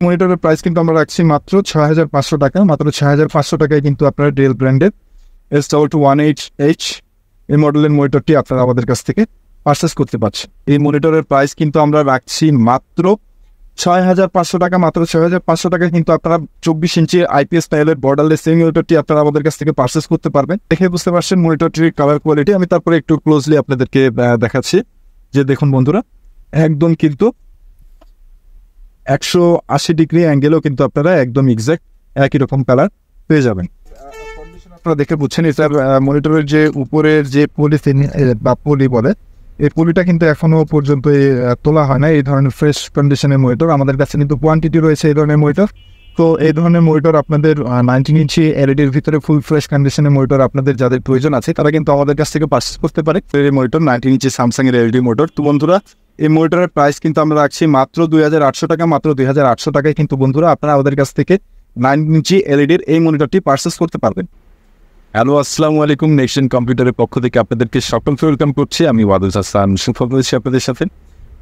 মনিটরের price কিন্তু আমরা রাখছি মাত্র ৬,৫০০ টাকা। মাত্র ৬,৫০০ টাকায় কিন্তু আপনারা ডেল ব্র্যান্ডের S2218H এই মডেলের মনিটরটি আপনারা আমাদের কাছ থেকে পারচেস করতে পারছেন। এই মনিটরের প্রাইস কিন্তু আমরা রাখছি মাত্র ৬,৫০০ টাকা। মাত্র ৬,৫০০ টাকায় কিন্তু আপনারা ২৪ ইঞ্চি IPS প্যানেলের বর্ডারলেস এই মনিটরটি আপনারা আমাদের কাছ থেকে পারচেস করতে পারবেন। দেখে বুঝতে পারছেন মনিটরটির কালার কোয়ালিটি। আমি তারপরে একটু ক্লোজলি আপনাদেরকে দেখাচ্ছি যে দেখুন বন্ধুরা, একদম কিন্তু ১৮০ ডিগ্রি অ্যাঙ্গেলেও কিন্তু আপনারা একদম এক্সাক্ট একই রকম কালার পেয়ে যাবেন। আপনারা দেখে বুঝছেন এটার মনিটরের যে উপরের যে পলিথিন বা পলি বলে, এই পলিটা কিন্তু এখনো পর্যন্ত তোলা হয় না। এই ধরনের ফ্রেশ কন্ডিশনের মনিটর আমাদের কাছে কিন্তু কোয়ান্টিটি রয়েছে এই ধরনের মনিটর। তো এই ধরনের মনিটর আপনাদের 19 ইঞ্চি এলইডির ভিতরে ফুল ফ্রেশ কন্ডিশনের মনিটর আপনাদের যাদের প্রয়োজন আছে তারা কিন্তু আমাদের কাছ থেকে পারচেস করতে পারে। এই মনিটর 19 ইঞ্চি স্যামসাং এর এলইডি মনিটর। তো বন্ধুরা, এই মনিটরের প্রাইস কিন্তু আমরা রাখছি মাত্র ২,৮০০ টাকা। মাত্র ২,৮০০ টাকায় কিন্তু বন্ধুরা আপনারা আমাদের কাছ থেকে 9 ইঞ্চি এলইডির এই মনিটরটি পারচেস করতে পারবেন। হ্যালো, আসসালামু আলাইকুম। নেক্সট কম্পিউটারের পক্ষ থেকে আপনাদেরকে সকলকে ওয়েলকাম করছি। আমি ওয়াদুল হাসান সুফল রয়েছি আপনাদের সাথে।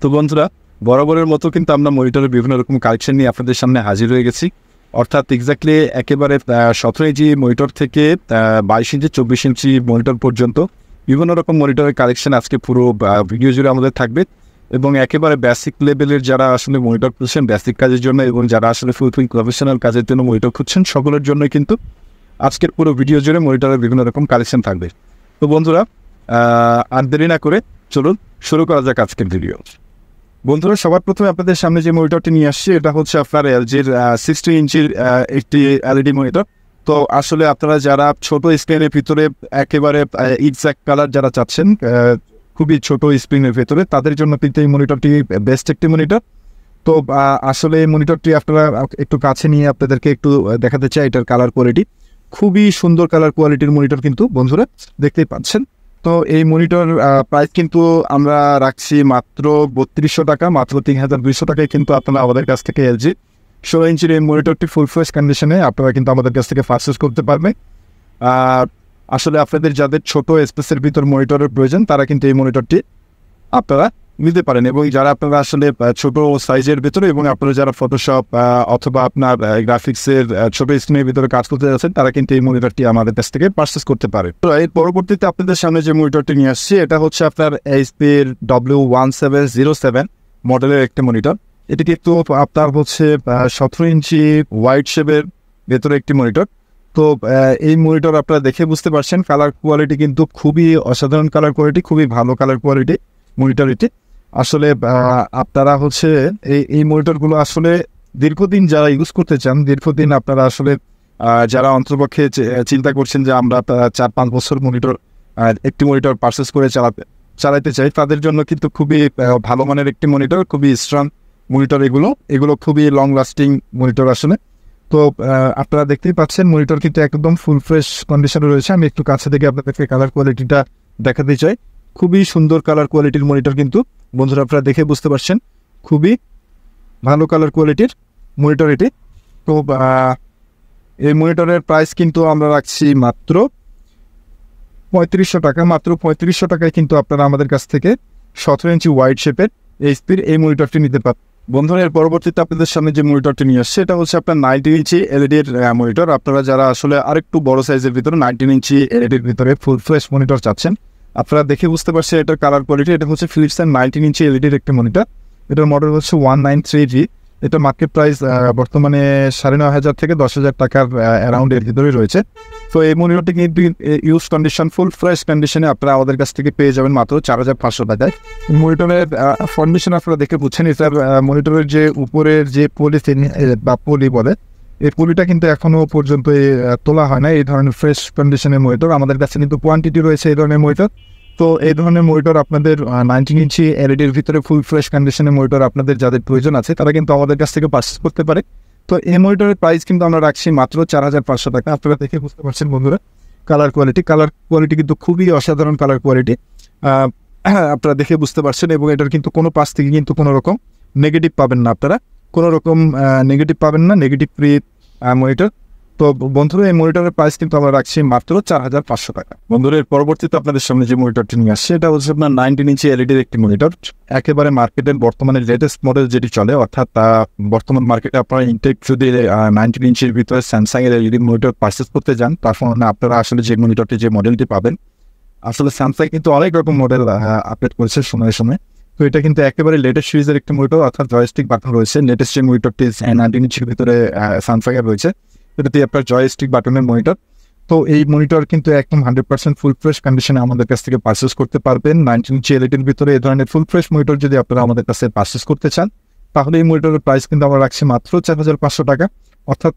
তো বন্ধুরা, বরাবরের মতো কিন্তু আমরা মনিটরের বিভিন্ন রকম কালেকশন নিয়ে আপনাদের সামনে হাজির হয়ে গেছি। অর্থাৎ এক্স্যাক্টলি একেবারে ১৭ ইঞ্চি মনিটর থেকে 22 ইঞ্চি 24 ইঞ্চি মনিটর পর্যন্ত বিভিন্ন রকম মনিটরের কালেকশন আজকে পুরো ভিডিও জুড়ে আমাদের থাকবে। এবং একেবারে বেসিক লেভেলের যারা আসলে মনিটর খুঁজছেন বেসিক কাজের জন্য এবং যারা আসলে ফুলফিল প্রফেশনাল কাজের জন্য মনিটর খুঁজছেন সকলের জন্য কিন্তু আজকের পুরো ভিডিও জুড়ে মনিটরের বিভিন্ন রকম কালেকশন থাকবে। তো বন্ধুরা, আর দেরি না করে চলুন শুরু করা যাক আজকের ভিডিও। বন্ধুরা, সবার প্রথমে আপনাদের সামনে যে মনিটরটি নিয়ে আসছি এটা হচ্ছে আপনার এলজির 60 ইঞ্চির একটি এলইডি মনিটর। তো আসলে আপনারা যারা ছোট স্ক্রিনের ভিতরে একেবারে এক্সাক্ট কালার যারা চাচ্ছেন খুবই ছোট স্ক্রিনের ভেতরে, তাদের জন্য কিন্তু এই মনিটরটি বেস্ট একটি মনিটর। তো আসলে এই মনিটরটি আপনারা একটু কাছে নিয়ে আপনাদেরকে একটু দেখাতে চাই। এটার কালার কোয়ালিটি খুবই সুন্দর কালার কোয়ালিটির মনিটর কিন্তু বন্ধুরা দেখতেই পাচ্ছেন। তো এই মনিটর প্রাইস কিন্তু আমরা রাখছি মাত্র ৩২০০ টাকা। মাত্র ৩,২০০ টাকায় কিন্তু আপনারা আমাদের কাছ থেকে এলজি 16 ইঞ্চির এই মনিটরটি ফুল ফ্রেশ কন্ডিশনে আপনারা কিন্তু আমাদের কাছ থেকে পারচেস করতে পারবেন। আসলে আপনাদের যাদের ছোট স্পেসের ভিতর মনিটরের প্রয়োজন তারা কিন্তু এই মনিটরটি আপনারা নিতে পারেন। এবং যারা আপনারা আসলে ছোট সাইজের ভিতরে এবং আপনারা যারা ফটোশপ অথবা আপনার গ্রাফিক্সের ছোট স্ক্রিনের ভিতরে কাজ করতে যাচ্ছেন তারা কিন্তু এই মনিটরটি আমাদের কাছ থেকে পারচেস করতে পারে। তো এর পরবর্তীতে আপনাদের সামনে যে মনিটরটি নিয়ে আসছি এটা হচ্ছে আপনার এইচপির W1707 মডেলের একটি মনিটর। এটি কিন্তু আপনার হচ্ছে 17 ইঞ্চি ওয়াইড শেপের ভেতরে একটি মনিটর। তো এই মনিটর আপনারা দেখে বুঝতে পারছেন কালার কোয়ালিটি কিন্তু খুবই অসাধারণ কালার কোয়ালিটি, খুবই ভালো কালার কোয়ালিটি মনিটর এটি। আসলে আপনারা হচ্ছে এই মনিটরগুলো আসলে দীর্ঘদিন যারা ইউজ করতে চান, দীর্ঘদিন আপনারা আসলে যারা অন্তর্পক্ষে চিন্তা করছেন যে আমরা 4-5 বছর মনিটর একটি মনিটর পারচেস করে চালাতে চাই, তাদের জন্য কিন্তু খুবই ভালো মানের একটি মনিটর, খুবই স্ট্রং মনিটর। এগুলো খুবই লং লাস্টিং মনিটর আসলে। তো আপনারা দেখতেই পাচ্ছেন মনিটর কিন্তু একদম ফুল ফ্রেশ কন্ডিশনে রয়েছে। আমি একটু কাছে থেকে আপনাদেরকে কালার কোয়ালিটিটা দেখাতে চাই। খুবই সুন্দর কালার কোয়ালিটির মনিটর কিন্তু বন্ধুরা আপনারা দেখে বুঝতে পারছেন, খুবই ভালো কালার কোয়ালিটির মনিটর এটি। তো এই মনিটরের প্রাইস কিন্তু আমরা রাখছি মাত্র ৩৫০০ টাকা। মাত্র ৩৫০০ টাকায় কিন্তু আপনারা আমাদের কাছ থেকে 17 ইঞ্চি ওয়াইড শেপের এইচপির এই মনিটরটি নিতে পারেন। বন্ধুরা, এর পরবর্তীতে আপনাদের সামনে যে মনিটরটি নিয়ে আসছে এটা হচ্ছে আপনার 19 ইঞ্চি এলইডির মনিটর। আপনারা যারা আসলে আরেকটু বড় সাইজের ভিতরে 19 ইঞ্চি এলইডির ভিতরে ফুল ফ্রেশ মনিটর চাচ্ছেন আপনারা দেখে বুঝতে পারছেন এটার কালার কোয়ালিটি। এটা হচ্ছে ফিলিপসের 19 ইঞ্চি এলইডির একটি মনিটর। এটার মডেল হচ্ছে 193G। এটা মার্কেট প্রাইস বর্তমানে ৯,৫০০ থেকে ১০,০০০ টাকার অ্যারাউন্ড এর ভিতরে রয়েছে। তো এই মনিটরটি কিন্তু ইউজ কন্ডিশন ফুল ফ্রেশ কন্ডিশনে আপনারা আমাদের কাছ থেকে পেয়ে যাবেন মাত্র ৪,৫০০ টাকায়। মনিটরের কন্ডিশন আপনারা দেখে বুঝছেন এটার মনিটরের যে উপরের যে পলিথিন বা পলি বলে, এই পলিটা কিন্তু এখনো পর্যন্ত তোলা হয় না। এই ধরনের ফ্রেশ কন্ডিশনের মনিটর আমাদের কাছে কিন্তু কোয়ান্টিটি রয়েছে এই ধরনের মনিটর। তো এই ধরনের মনিটর আপনাদের 19 ইঞ্চি এলইডির ভিতরে ফুল ফ্রেশ কন্ডিশনের মনিটর আপনাদের যাদের প্রয়োজন আছে তারা কিন্তু আমাদের কাছ থেকে পারচেস করতে পারে। তো এই মনিটরের প্রাইস কিন্তু আমরা রাখছি মাত্র ৪,৫০০ টাকা। আপনারা দেখে বুঝতে পারছেন বন্ধুরা কালার কোয়ালিটি কিন্তু খুবই অসাধারণ কালার কোয়ালিটি আপনারা দেখে বুঝতে পারছেন। এবং এটার কিন্তু কোনো পাশ থেকে কিন্তু কোনো রকম নেগেটিভ পাবেন না, আপনারা কোনো রকম নেগেটিভ পাবেন না, নেগেটিভ ফ্রি মনিটর। তো বন্ধুরা এই মনিটরের প্রাইস কিন্তু আমরা রাখছি মাত্র 4,500 টাকা। বন্ধুরা এর পরবর্তীতে আপনাদের সামনে যে মনিটরটি নিয়ে আসছে এটা হচ্ছে আপনার 19 ইঞ্চি এলইডির একটি মনিটর, একেবারে মার্কেটের বর্তমানে লেটেস্ট মডেল যেটি চলে, অর্থাৎ বর্তমান মার্কেটে আপনারা ইনটেক যদি 19 ইঞ্চির ভিতরে স্যামসাং এর এলইডি মনিটর পারচেস করতে যান, তারপর আপনারা আসলে যে মনিটরটি যে মডেলটি পাবেন, আসলে স্যামসাং কিন্তু অনেক রকম মডেল আপডেট করেছে সময়ে সময়ে। তো এটা কিন্তু একেবারে লেটেস্ট সিরিজের একটি মনিটর, অর্থাৎ জয়স্টিক বাটন রয়েছে। লেটেস্ট যে মনিটরটি 19 ইঞ্চির ভিতরে স্যামসাং এর রয়েছে, এটাতে আপনার জয়স্টিক বাটনের মনিটর। তো এই মনিটর কিন্তু একদম 100% ফুল ফ্রেশ কন্ডিশনে আমাদের কাছ থেকে পারচেস করতে পারবেন। 19 ইঞ্চি এলইডির ভিতরে এই ধরনের ফুল ফ্রেশ মনিটর যদি আপনারা আমাদের কাছে পারচেস করতে চান, তাহলে এই মনিটরের প্রাইস কিন্তু আমরা রাখছি মাত্র 4,500 টাকা। অর্থাৎ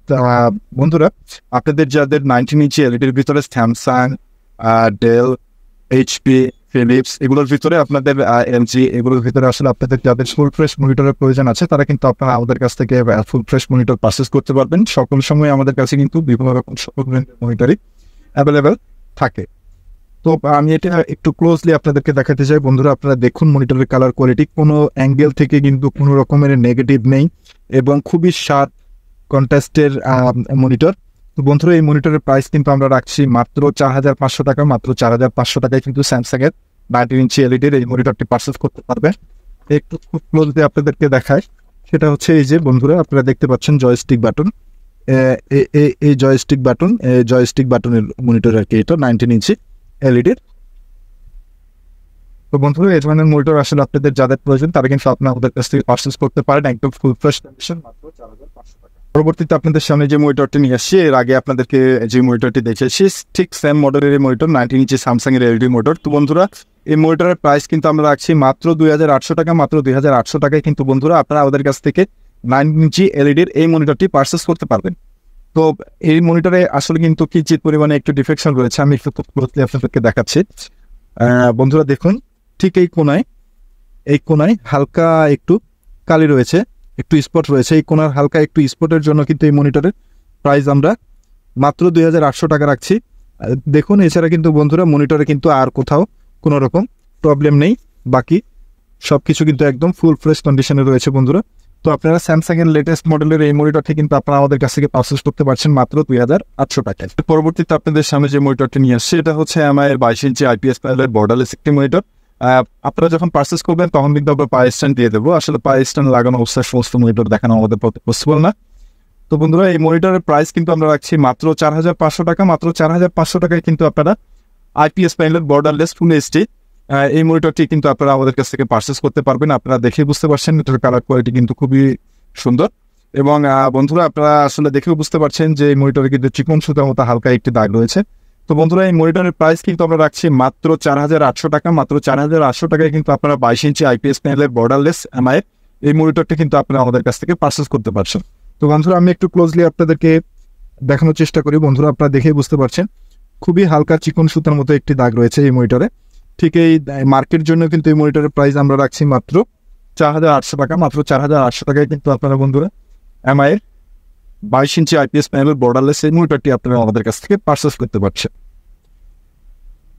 বন্ধুরা আপনাদের যাদের 19 ইঞ্চি এলইডির ভিতরে স্যামসাং, ডেল, এইচপি, ফিলিপস এগুলোর ভিতরে আপনাদের এলজি এগুলোর ভিতরে আসলে আপনাদের যাদের ফুল ফ্রেশ মনিটরের প্রয়োজন আছে, তারা কিন্তু আপনারা আমাদের কাছ থেকে ফুল ফ্রেশ মনিটর পারচেস করতে পারবেন। সকল সময় আমাদের কাছে কিন্তু বিভিন্ন রকম সকল মনিটরই অ্যাভেলেবেল থাকে। তো আমি এটা একটু ক্লোজলি আপনাদেরকে দেখাতে চাই। বন্ধুরা আপনারা দেখুন মনিটরের কালার কোয়ালিটি, কোনো অ্যাঙ্গেল থেকে কিন্তু কোনো রকমের নেগেটিভ নেই এবং খুবই শার্প কন্ট্রাস্টের মনিটর। তো বন্ধুরা এই মনিটরের প্রাইস কিন্তু আমরা রাখছি মাত্র 4,500 টাকা। মাত্র 4,500 টাকায় কিন্তু স্যামসাং এর 19 ইঞ্চি এলইডির এই মনিটরটি পারচেস করতে পারবেন। একটু খুব ক্লোজলি আপনাদেরকে দেখায়, সেটা হচ্ছে এই যে বন্ধুরা আপনারা দেখতে পাচ্ছেন জয়স্টিক বাটন, এই জয়স্টিক বাটনের মনিটর আর কি, এটা 19 ইঞ্চি এলইডির। তো বন্ধুরা এই ধরনের মনিটর আসলে আপনাদের যাদের প্রয়োজন তারা কিন্তু আপনারা আমাদের কাছ থেকে পারচেস করতে পারেন একদম ফুল ফ্রেশ কন্ডিশন, মাত্র 4,500 টাকা। পরবর্তীতে আপনাদের সামনে যে মনিটরটি নিয়ে আসছি, এর আগে আপনাদেরকে যে মনিটরটি দেখেছি ঠিক সেম মডেলের এই মনিটর 19 ইঞ্চি স্যামসাং এর এলইডি মনিটর। তো বন্ধুরা এই মনিটরের প্রাইস কিন্তু আমরা রাখছি মাত্র 2,800 টাকা। মাত্র 2,800 টাকায় কিন্তু বন্ধুরা আপনারা আমাদের কাছ থেকে 9 ইঞ্চি এলইডির এই মনিটরটি পারচেস করতে পারবেন। তো এই মনিটরে আসলে কিন্তু কিঞ্চিত পরিমাণে একটু ডিফেকশন রয়েছে, আমি একটু ক্লোজলি আপনাদেরকে দেখাচ্ছি। বন্ধুরা দেখুন, ঠিক এই কোনায় হালকা একটু কালি রয়েছে, একটু স্পট রয়েছে। এই কোনার হালকা একটু স্পটের জন্য কিন্তু এই মনিটরের প্রাইস আমরা মাত্র 2,800 টাকা রাখছি। দেখুন এছাড়া কিন্তু বন্ধুরা মনিটরে কিন্তু আর কোথাও কোনো রকম প্রবলেম নেই, বাকি সব কিছু কিন্তু একদম ফুল ফ্রেশ কন্ডিশনে রয়েছে বন্ধুরা। তো আপনারা স্যামসাং এর লেটেস্ট মডেলের এই মনিটরটি কিন্তু আপনারা আমাদের কাছ থেকে পারচেস করতে পারছেন মাত্র 2,800 টাকায়। পরবর্তীতে আপনাদের সামনে যে মনিটরটি নিয়ে আসছে এটা হচ্ছে আমার 22 ইঞ্চি আইপিএস প্যানেলের বর্ডারলেস একটি মনিটর। আপনারা যখন পারচেস করবেন তখন কিন্তু আমরা পাওয়ার স্ট্যান্ড দিয়ে দেবো। আসলে পাওয়ার স্ট্যান্ড লাগানো অবস্থায় সমস্ত মনিটর দেখানো আমাদের পক্ষে পসিবল না। তো বন্ধুরা এই মনিটরের প্রাইস কিন্তু আমরা রাখছি মাত্র 4,500 টাকা। মাত্র 4,500 টাকায় কিন্তু আপনারা আইপিএস প্যানেলের বর্ডারলেস ফুল এইচডি এই মনিটরটি কিন্তু আপনারা আমাদের কাছ থেকে পারচেস করতে পারবেন। আপনারা দেখে বুঝতে পারছেন এটার কালার কোয়ালিটি কিন্তু খুবই সুন্দর এবং বন্ধুরা আপনারা আসলে দেখেও বুঝতে পারছেন যে এই মনিটরে কিন্তু চিকন সুতার মতো হালকা একটি দাগ রয়েছে। তো বন্ধুরা এই মনিটরের প্রাইস কিন্তু আমরা রাখছি মাত্র 4,800 টাকা। মাত্র 4,800 টাকায় কিন্তু আপনারা 22 ইঞ্চি আইপিএস প্যানেলের বর্ডারলেস এমআই এই মনিটরটি কিন্তু আপনারা আমাদের কাছ থেকে পারচেস করতে পারছেন। তো বন্ধুরা আমি একটু ক্লোজলি আপনাদেরকে দেখানোর চেষ্টা করি। বন্ধুরা আপনারা দেখেই বুঝতে পারছেন খুবই হালকা চিকন সুতার মতো একটি দাগ রয়েছে এই মনিটরে। ঠিক এই মার্কের জন্য কিন্তু এই মনিটরের প্রাইস আমরা রাখছি মাত্র 4,800 টাকা। মাত্র 4,800 টাকায় কিন্তু আপনারা বন্ধুরা এমআই এর 22 ইঞ্চি আইপিএস প্যানেলের বর্ডারলেস এই মনিটরটি আপনারা আমাদের কাছ থেকে পারচেস করতে পারছেন।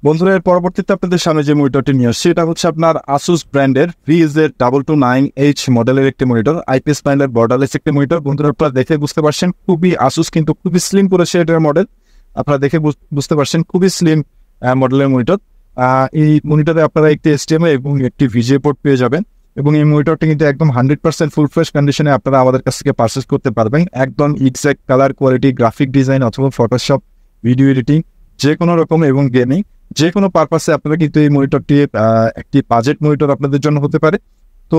বন্ধুরা এর পরবর্তীতে আপনাদের সামনে যে মনিটরটি নিয়ে আসছে এটা হচ্ছে আপনার আসুস ব্র্যান্ডের VZ229H মডেলের একটি মনিটর, আইপিএস প্যানেলের বর্ডারলেস একটি মনিটর। বন্ধুরা আপনারা দেখে বুঝতে পারছেন খুবই আসুস কিন্তু খুবই স্লিম করেছে এটার মডেল। আপনারা দেখে বুঝতে পারছেন খুবই স্লিম মডেলের মনিটর। এই মনিটরে আপনারা একটি HDMI এবং একটি VGA পোর্ট পেয়ে যাবেন এবং এই মনিটরটি কিন্তু একদম 100% ফুল ফ্রেশ কন্ডিশনে আপনারা আমাদের কাছ থেকে পারচেস করতে পারবেন। একদম exact colour quality, graphic design অথবা ফটোশপ, ভিডিও এডিটিং যে কোনো রকম এবং গেমিং যে কোনো পারপাসে আপনারা কিন্তু এই মনিটরটি একটি বাজেট মনিটর আপনাদের জন্য হতে পারে। তো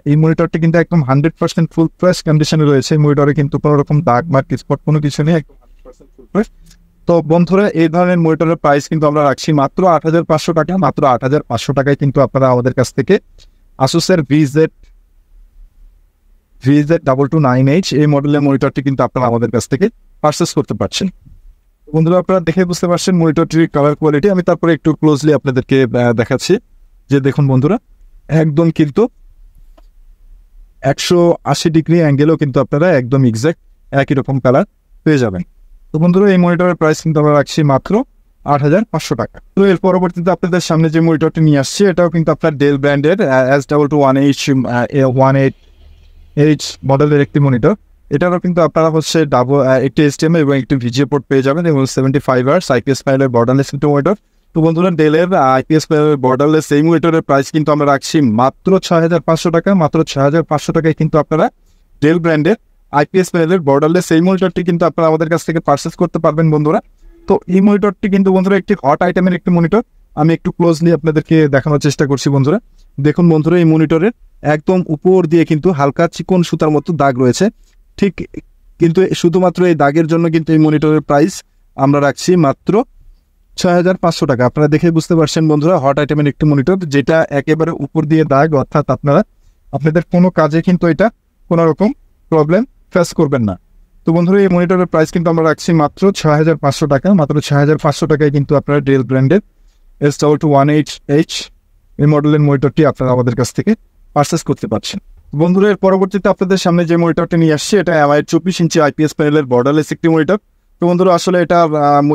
এই মনিটরটি কিন্তু একদম 100% ফুল ফ্রেশ কন্ডিশনে রয়েছে। এই মনিটরে কিন্তু কোনো রকম দাগ মার্ক স্পট কোনো কিছু নেই, একদম 100% ফুল ফ্রেশ। তো বন্ধুরা এই ধরনের মনিটরের প্রাইস কিন্তু আমরা রাখছি মাত্র 8,500 টাকা। মাত্র 8,500 টাকায় কিন্তু আপনারা আমাদের কাছ থেকে আসুসের VZ229H এই মডেলের মনিটরটি কিন্তু আপনারা আমাদের কাছ থেকে পারচেস করতে পারছেন। বন্ধুরা আপনারা দেখে বুঝতে পারছেন মনিটরটির কালার কোয়ালিটি। আমি তারপরে একটু ক্লোজলি আপনাদেরকে দেখাচ্ছি যে দেখুন বন্ধুরা একদম কিন্তু 180 ডিগ্রি অ্যাঙ্গেলও কিন্তু আপনারা একদম এক্সাক্ট একই রকম কালার পেয়ে যাবেন। তো বন্ধুরা এই মনিটরের প্রাইস কিন্তু আমরা রাখছি মাত্র 8,500 টাকা। তো এর পরবর্তীতে আপনাদের সামনে যে মনিটরটি নিয়ে আসছে এটাও কিন্তু আপনার ডেল ব্র্যান্ডের S221H মডেলের একটি মনিটর। এটারও কিন্তু আপনারা হচ্ছে একটি HDMI এবং একটি VGA পোর্ট পেয়ে যাবেন এবং 75 Hz IPS প্যানেলের বর্ডারলেস একটি মনিটর। তো বন্ধুরা ডেলের IPS প্যানেলের বর্ডারলেস এই মনিটরের প্রাইস কিন্তু আমরা রাখছি মাত্র 6,500 টাকা। মাত্র 6,500 টাকায় কিন্তু আপনারা ডেল ব্র্যান্ডের IPS প্যানেলের বর্ডারলেস এই মনিটরটি কিন্তু আপনারা আমাদের কাছ থেকে পারচেস করতে পারবেন বন্ধুরা। তো এই মনিটরটি কিন্তু বন্ধুরা একটি হট আইটেমের একটি মনিটর। আমি একটু ক্লোজলি আপনাদেরকে দেখানোর চেষ্টা করছি বন্ধুরা। দেখুন বন্ধুরা, এই মনিটরের একদম উপর দিয়ে কিন্তু হালকা চিকন সুতার মতো দাগ রয়েছে। ঠিক কিন্তু শুধুমাত্র এই দাগের জন্য কিন্তু এই মনিটরের প্রাইস আমরা রাখছি মাত্র 6,500 টাকা। আপনারা দেখে বুঝতে পারছেন বন্ধুরা, হট আইটেমের একটি মনিটর যেটা একেবারে উপর দিয়ে দাগ, অর্থাৎ আপনাদের কোনো কাজে কিন্তু এটা কোনো রকম প্রবলেম ফেস করবেন না। তো বন্ধুরা এই মনিটরের প্রাইস কিন্তু আমরা রাখছি মাত্র 6,500 টাকা। মাত্র 6,500 টাকায় কিন্তু আপনারা ডেল ব্র্যান্ডের S2218H এই মডেলের মনিটরটি আপনারা আমাদের কাছ থেকে পারচেস করতে পারছেন। বন্ধুরা এর পরবর্তীতে আপনাদের সামনে যে মনিটরটি নিয়ে আসছে এটা MI 24 ইঞ্চি IPS প্যানেলের বর্ডারলেস একটি মনিটর। তো বন্ধুরা আসলে এটা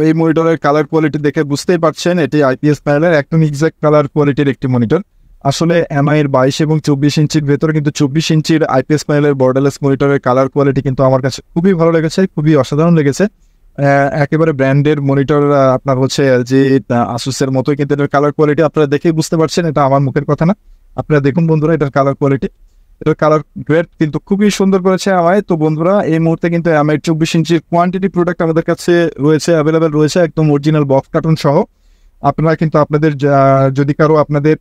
এই মনিটরের কালার কোয়ালিটি দেখে বুঝতেই পারছেন এটি IPS প্যানেলের একদম এক্সাক্ট কালার কোয়ালিটির একটি মনিটর। আসলে MI এর 22 এবং 24 ইঞ্চির ভেতরে কিন্তু 24 ইঞ্চির IPS প্যানেলের বর্ডারলেস মনিটরের কালার কোয়ালিটি কিন্তু আমার কাছে খুবই ভালো লেগেছে, খুবই অসাধারণ লেগেছে। একেবারে ব্র্যান্ডের মনিটর, আপনার হচ্ছে যে আসুসের মতোই কিন্তু এটার কালার কোয়ালিটি আপনারা দেখেই বুঝতে পারছেন, এটা আমার মুখের কথা না। আপনারা দেখুন বন্ধুরা এটার কালার কোয়ালিটি, এটার কালার গ্রেড কিন্তু খুবই সুন্দর করেছে MI। তো বন্ধুরা এই মুহূর্তে কিন্তু MI 24 ইঞ্চির কোয়ান্টিটি প্রোডাক্ট আমাদের কাছে রয়েছে, অ্যাভেলেবেল রয়েছে একদম অরিজিনাল বক্স কার্টুন সহ। আপনারা কিন্তু আপনাদের যদি কারো আপনাদের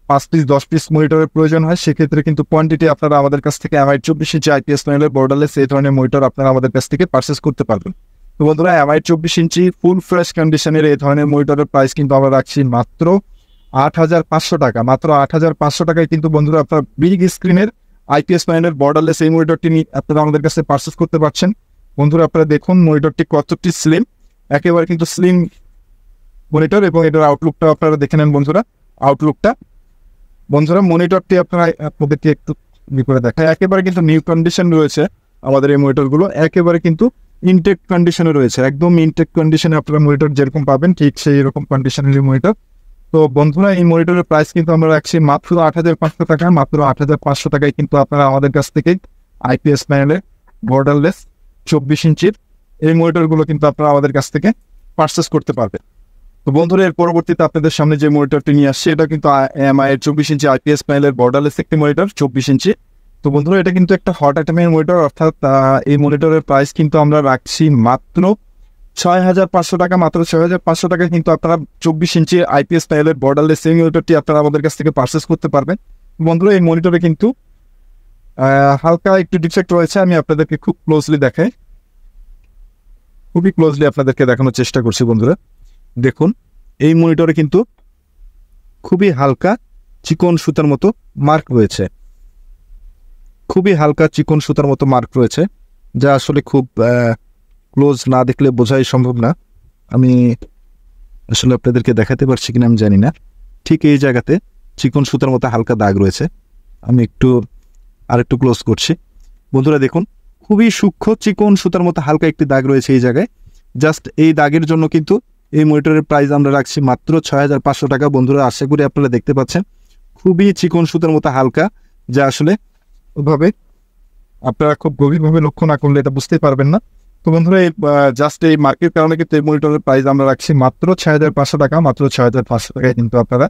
5 পিস 10 পিস মনিটরের প্রয়োজন হয় সেক্ষেত্রে কিন্তু কোয়ান্টিটি আপনারা আমাদের কাছ থেকে MI 24 ইঞ্চি IPS প্যানেলের বর্ডারলেস এই ধরনের মনিটর আপনারা আমাদের কাছ থেকে পারচেস করতে পারবেন। তো বন্ধুরা MI 24 ইঞ্চি ফুল ফ্রেশ কন্ডিশনের এই ধরনের মনিটরের প্রাইস কিন্তু আমরা রাখছি মাত্র 8,500 টাকা। মাত্র 8,500 টাকায় কিন্তু বন্ধুরা আপনার বিগ স্ক্রিনের IPS প্যানেলের বর্ডারলেস এই মনিটরটি আপনারা আমাদের কাছে পারচেস করতে পারছেন। বন্ধুরা আপনারা দেখুন মনিটরটি কতটি স্লিম, একেবারে কিন্তু স্লিম মনিটর এবং এটার আউটলুকটা আপনারা দেখে নেন বন্ধুরা। আউটলুকটা বন্ধুরা মনিটরটি আপনারা আপনাদেরকে একটু করে দেখায়, একেবারে কিন্তু নিউ কন্ডিশন রয়েছে আমাদের এই মনিটরগুলো, একেবারে কিন্তু ইনটেক কন্ডিশনে রয়েছে, একদম ইনটেক কন্ডিশনে আপনারা মনিটর যেরকম পাবেন ঠিক সেই রকম কন্ডিশনের মনিটর। তো বন্ধুরা এই মনিটরের প্রাইস কিন্তু আমরা রাখছি মাত্র 8,500 টাকা। মাত্র 8,500 টাকায় কিন্তু আপনারা আমাদের কাছ থেকে IPS প্যানেলের বর্ডারলেস 24 ইঞ্চির এই মনিটরগুলো কিন্তু আপনারা আমাদের কাছ থেকে পারচেস করতে পারবেন। তো বন্ধুরা এর পরবর্তীতে আপনাদের সামনে যে মনিটরটি নিয়ে আসছে এটা কিন্তু MI 24 ইঞ্চি IPS প্যানেলের বর্ডারলেস একটি মনিটর 24 ইঞ্চি। তো বন্ধুরা এটা কিন্তু একটা হট আইটেমের মনিটর, অর্থাৎ এই মনিটরের প্রাইস কিন্তু আমরা রাখছি মাত্র 6,500 টাকা। মাত্র 6,500 টাকায় কিন্তু আপনারা 24 ইঞ্চি IPS প্যানেলের বর্ডারলেস এই মনিটরটি আপনারা আমাদের কাছ থেকে পারচেস করতে পারবেন। বন্ধুরা এই মনিটরে কিন্তু হালকা একটু ডিফেক্ট রয়েছে, আমি আপনাদেরকে খুব ক্লোজলি দেখাই, খুবই ক্লোজলি আপনাদেরকে দেখানোর চেষ্টা করছি বন্ধুরা। দেখুন এই মনিটরে কিন্তু খুবই হালকা চিকন সুতার মতো মার্ক রয়েছে, খুবই হালকা চিকন সুতার মতো মার্ক রয়েছে, যা আসলে খুব ক্লোজ না দেখলে বোঝাই সম্ভব না। আমি আসলে আপনাদেরকে দেখাতে পারছি কিনা আমি জানি না। ঠিক এই জায়গাতে চিকন সুতার মতো হালকা দাগ রয়েছে, আমি আরেকটু ক্লোজ করছি বন্ধুরা। দেখুন খুবই সূক্ষ্ম চিকন সুতার মতো হালকা একটি দাগ রয়েছে এই জায়গায়। জাস্ট এই দাগের জন্য কিন্তু এই মনিটরের প্রাইস আমরা রাখছি মাত্র 6,500 টাকা। বন্ধুরা আশা করি আপনারা দেখতে পাচ্ছেন খুবই চিকন সুতার মতো হালকা, যা আসলে ওভাবে আপনারা খুব গভীরভাবে লক্ষ্য না করলে এটা বুঝতেই পারবেন না। তো বন্ধুরা এই জাস্ট এই মার্কের কারণে কিন্তু এই মনিটরের প্রাইস আমরা রাখছি মাত্র 6,500 টাকা। মাত্র 6,500 টাকায় কিন্তু আপনারা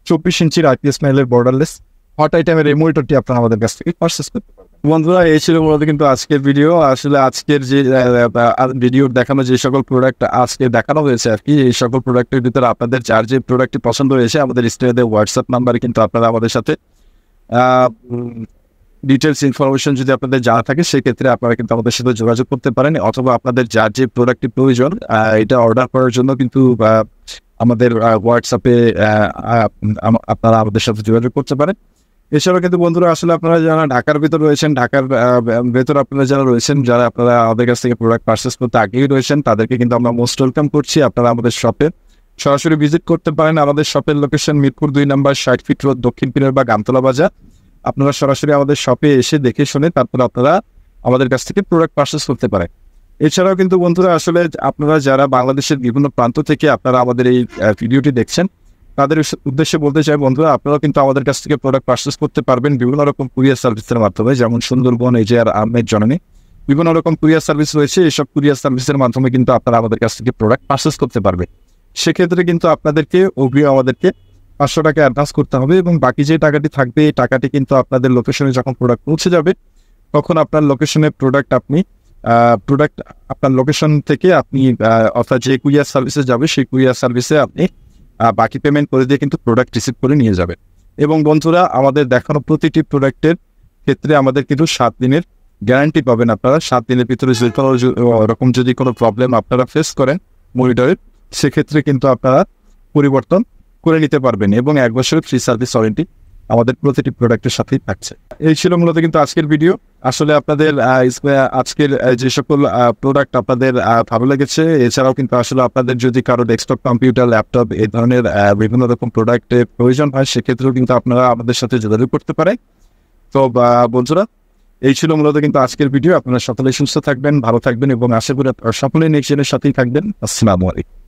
24 ইঞ্চির IPS প্যানেলের বর্ডারলেস হট আইটেমের এই মনিটরটি আপনারা আমাদের কাছ থেকে পারচেস করতে পারবেন। বন্ধুরা এই ছিল মূলত কিন্তু আজকের ভিডিও। আসলে আজকের যে ভিডিও দেখানো যে সকল প্রোডাক্ট আজকে দেখানো হয়েছে আর কি, এই সকল প্রোডাক্টের ভিতরে আপনাদের যার যে প্রোডাক্টটি পছন্দ হয়েছে আমাদের স্ক্রিনে হোয়াটসঅ্যাপ নাম্বারে কিন্তু আপনারা আমাদের সাথে ডিটেলস ইনফরমেশন যদি আপনাদের জানা থাকে সেক্ষেত্রে আপনারা কিন্তু আমাদের সাথে যোগাযোগ করতে পারেন, অথবা আপনাদের যার যে প্রোডাক্টটি প্রয়োজন এটা অর্ডার করার জন্য কিন্তু আমাদের হোয়াটসঅ্যাপে আপনারা আমাদের সাথে যোগাযোগ করতে পারেন। এছাড়াও কিন্তু বন্ধুরা আসলে আপনারা যারা ঢাকার ভিতর রয়েছেন, ঢাকার ভেতর আপনারা যারা রয়েছেন, যারা আপনারা আমাদের কাছ থেকে প্রোডাক্ট পারচেস করতে আগেই রয়েছেন, তাদেরকে কিন্তু আমরা মোস্ট ওয়েলকাম করছি। আপনারা আমাদের শপে সরাসরি ভিজিট করতে পারেন। আমাদের শপের লোকেশন মিরপুর 2 নম্বর 60 ফিট রোড, দক্ষিণ পীরের বা গামতলা বাজার। আপনারা সরাসরি আমাদের শপে এসে দেখে শুনে তারপর আপনারা আমাদের কাছ থেকে প্রোডাক্ট পারচেস করতে পারেন। এছাড়াও কিন্তু বন্ধুরা আসলে আপনারা যারা বাংলাদেশের বিভিন্ন প্রান্ত থেকে আপনারা আমাদের এই ভিডিওটি দেখছেন, তাদের উদ্দেশ্যে বলতে চাই বন্ধুরা, আপনারাও কিন্তু আমাদের কাছ থেকে প্রোডাক্ট পারচেস করতে পারবেন বিভিন্ন রকম কুরিয়ার সার্ভিসের মাধ্যমে, যেমন সুন্দরবন, এজেআর, আহমেদ, জননী, বিভিন্ন রকম কুরিয়ার সার্ভিস রয়েছে। এইসব কুরিয়ার সার্ভিসের মাধ্যমে কিন্তু আপনারা আমাদের কাছ থেকে প্রোডাক্ট পারচেস করতে পারবেন। সেক্ষেত্রে কিন্তু আপনাদেরকে অগ্রিম আমাদেরকে 500 টাকা অ্যাডভান্স করতে হবে, এবং বাকি যে টাকাটি থাকবে এই টাকাটি কিন্তু আপনাদের লোকেশনে যখন প্রোডাক্ট পৌঁছে যাবে তখন আপনার লোকেশনে প্রোডাক্ট আপনার লোকেশন থেকে আপনি অর্থাৎ যে কুরিয়ার সার্ভিসে যাবে সেই কুরিয়ার সার্ভিসে আপনি বাকি পেমেন্ট করে দিয়ে কিন্তু প্রোডাক্ট রিসিভ করে নিয়ে যাবেন। এবং বন্ধুরা, আমাদের দেখানো প্রতিটি প্রোডাক্টের ক্ষেত্রে আমাদের কিন্তু 7 দিনের গ্যারান্টি পাবেন আপনারা। 7 দিনের ভিতরে যে কোনো রকম যদি কোনো প্রবলেম আপনারা ফেস করেন মনিটরের, সেক্ষেত্রে কিন্তু আপনারা পরিবর্তন করে নিতে পারবেন, এবং 1 বছরের ফ্রি সার্ভিস ওয়ারেন্টি আমাদের প্রতিটি প্রোডাক্টের সাথেই থাকছে। এই ছিল মূলত কিন্তু আজকের ভিডিও। আসলে আপনাদের আজকের যে সকল প্রোডাক্ট আপনাদের ভালো লেগেছে, এছাড়াও কিন্তু আসলে আপনাদের যদি কারো ডেস্কটপ কম্পিউটার, ল্যাপটপ এই ধরনের বিভিন্ন রকম প্রোডাক্টের প্রয়োজন হয়, সেক্ষেত্রেও কিন্তু আপনারা আমাদের সাথে যোগাযোগ করতে পারেন। তো বন্ধুরা, এই ছিল মূলত কিন্তু আজকের ভিডিও। আপনারা সকলেই সুস্থ থাকবেন, ভালো থাকবেন, এবং আশা করি সকলেই নেক্সট জেনের সাথেই থাকবেন। আসসালামু আলাইকুম।